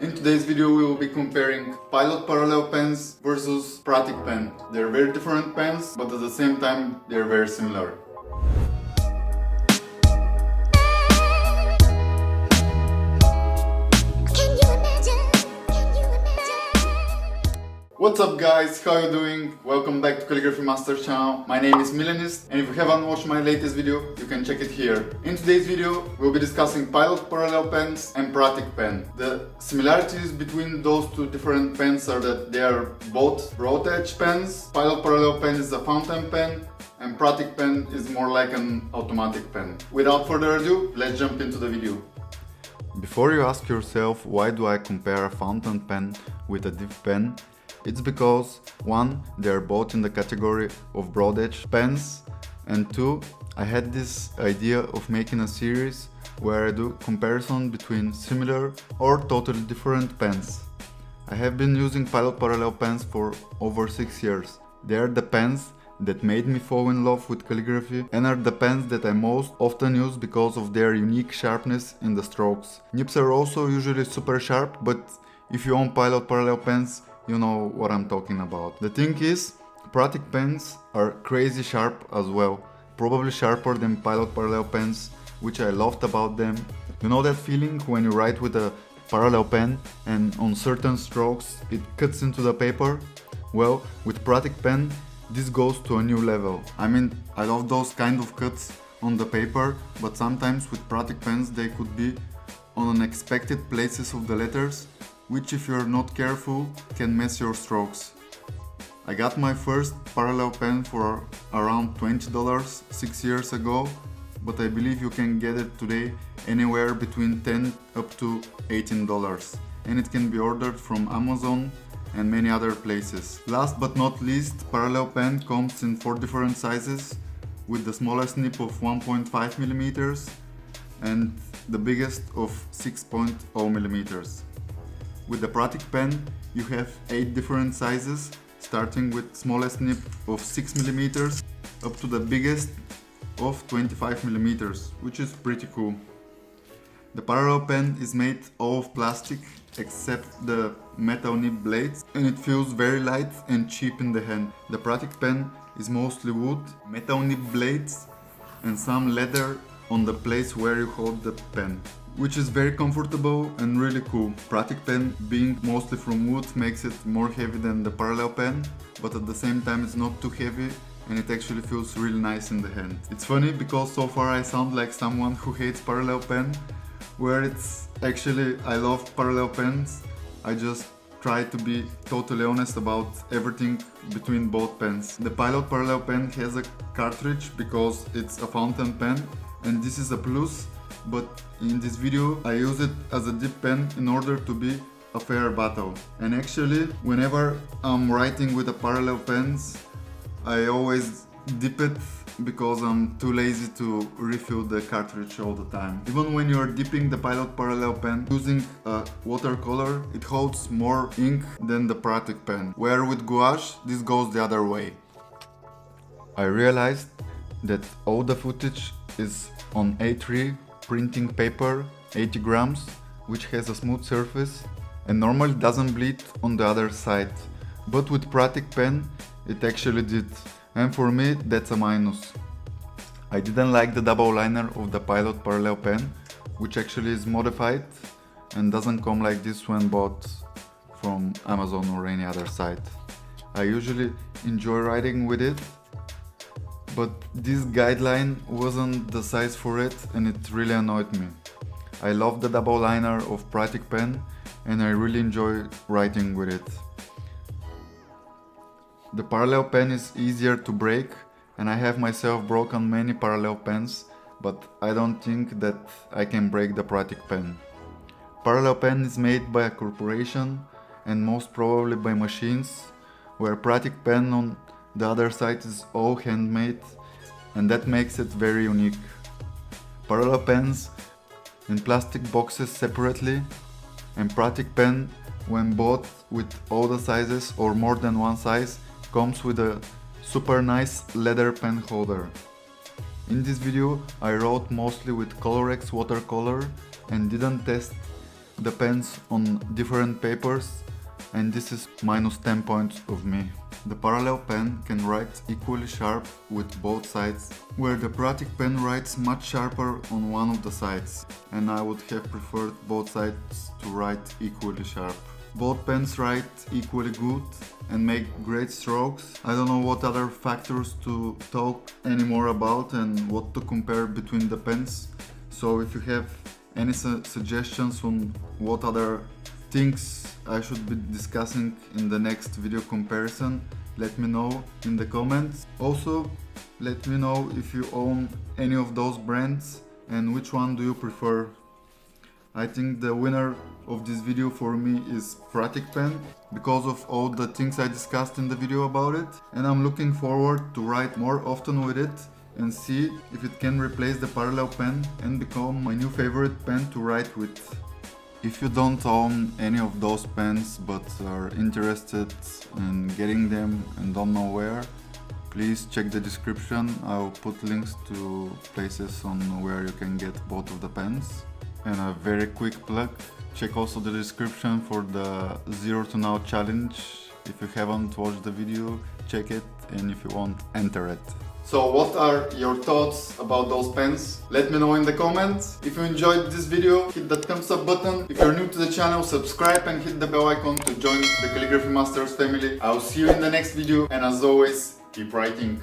In today's video we will be comparing Pilot parallel pens versus Pratik Pen. They're very different pens, but at the same time they're very similar. What's up guys, how you doing? Welcome back to Calligraphy Master channel. My name is Milanist, and if you haven't watched my latest video, you can check it here. In today's video, we'll be discussing Pilot parallel pens and Pratik Pen. The similarities between those two different pens are that they are both broad edge pens. Pilot parallel pen is a fountain pen, and Pratik Pen is more like an automatic pen. Without further ado, let's jump into the video. Before you ask yourself why do I compare a fountain pen with a dip pen, it's because 1. They are both in the category of broad edge pens, and 2. I had this idea of making a series where I do comparison between similar or totally different pens. I have been using Pilot parallel pens for over 6 years. They are the pens that made me fall in love with calligraphy and are the pens that I most often use because of their unique sharpness in the strokes. Nibs are also usually super sharp, but if you own Pilot parallel pens, you know what I'm talking about. The thing is, Pratik pens are crazy sharp as well, probably sharper than Pilot parallel pens, which I loved about them. You know that feeling when you write with a parallel pen and on certain strokes it cuts into the paper? Well, with Pratik pen this goes to a new level. I mean, I love those kind of cuts on the paper, but sometimes with Pratik pens they could be on unexpected places of the letters, which if you're not careful can mess your strokes. I got my first parallel pen for around $20 6 years ago, but I believe you can get it today anywhere between $10 up to $18, and it can be ordered from Amazon and many other places. Last but not least, parallel pen comes in 4 different sizes, with the smallest nib of 1.5 millimeters and the biggest of 6.0 millimeters. With the Pratik pen, you have 8 different sizes, starting with smallest nib of 6 mm up to the biggest of 25 mm, which is pretty cool. The parallel pen is made all of plastic except the metal nib blades, and it feels very light and cheap in the hand. The Pratik pen is mostly wood, metal nib blades and some leather on the place where you hold the pen, which is very comfortable and really cool. Pratik pen being mostly from wood makes it more heavy than the parallel pen, but at the same time it's not too heavy and it actually feels really nice in the hand. It's funny because so far I sound like someone who hates parallel pen, where it's actually I love parallel pens. I just try to be totally honest about everything between both pens. The Pilot parallel pen has a cartridge because it's a fountain pen, and this is a plus, but in this video I use it as a dip pen in order to be a fair battle. And actually, whenever I'm writing with the parallel pens, I always dip it because I'm too lazy to refill the cartridge all the time. Even when you're dipping the Pilot parallel pen using a watercolor, it holds more ink than the Pratik pen, where with gouache this goes the other way. I realized that all the footage is on A3 printing paper, 80 grams, which has a smooth surface and normally doesn't bleed on the other side, but with Pratik pen it actually did, and for me that's a minus. I didn't like the double liner of the Pilot parallel pen, which actually is modified and doesn't come like this when bought from Amazon or any other site. I usually enjoy writing with it, but this guideline wasn't the size for it and it really annoyed me. I love the double liner of Pratik pen and I really enjoy writing with it. The parallel pen is easier to break, and I have myself broken many parallel pens, but I don't think that I can break the Pratik pen. Parallel pen is made by a corporation and most probably by machines, where Pratik pen on the other side is all handmade, and that makes it very unique. Parallel pens in plastic boxes separately, and Pratik pen when bought with all the sizes or more than one size comes with a super nice leather pen holder. In this video I wrote mostly with Colorex watercolor and didn't test the pens on different papers, and this is minus 10 points of me. The parallel pen can write equally sharp with both sides, where the Pratik pen writes much sharper on one of the sides, and I would have preferred both sides to write equally sharp. Both pens write equally good and make great strokes. I don't know what other factors to talk anymore about and what to compare between the pens. So if you have any suggestions on what other things I should be discussing in the next video comparison, let me know in the comments. Also, let me know if you own any of those brands and which one do you prefer. I think the winner of this video for me is Pratik Pen because of all the things I discussed in the video about it, and I'm looking forward to write more often with it and see if it can replace the parallel pen and become my new favorite pen to write with. If you don't own any of those pens but are interested in getting them and don't know where, please check the description. I'll put links to places on where you can get both of the pens. And a very quick plug, check also the description for the Zero to Now challenge. If you haven't watched the video, check it, and if you want, enter it. So what are your thoughts about those pens? Let me know in the comments. If you enjoyed this video, hit that thumbs up button. If you're new to the channel, subscribe and hit the bell icon to join the Calligraphy Masters family. I'll see you in the next video, and as always, keep writing.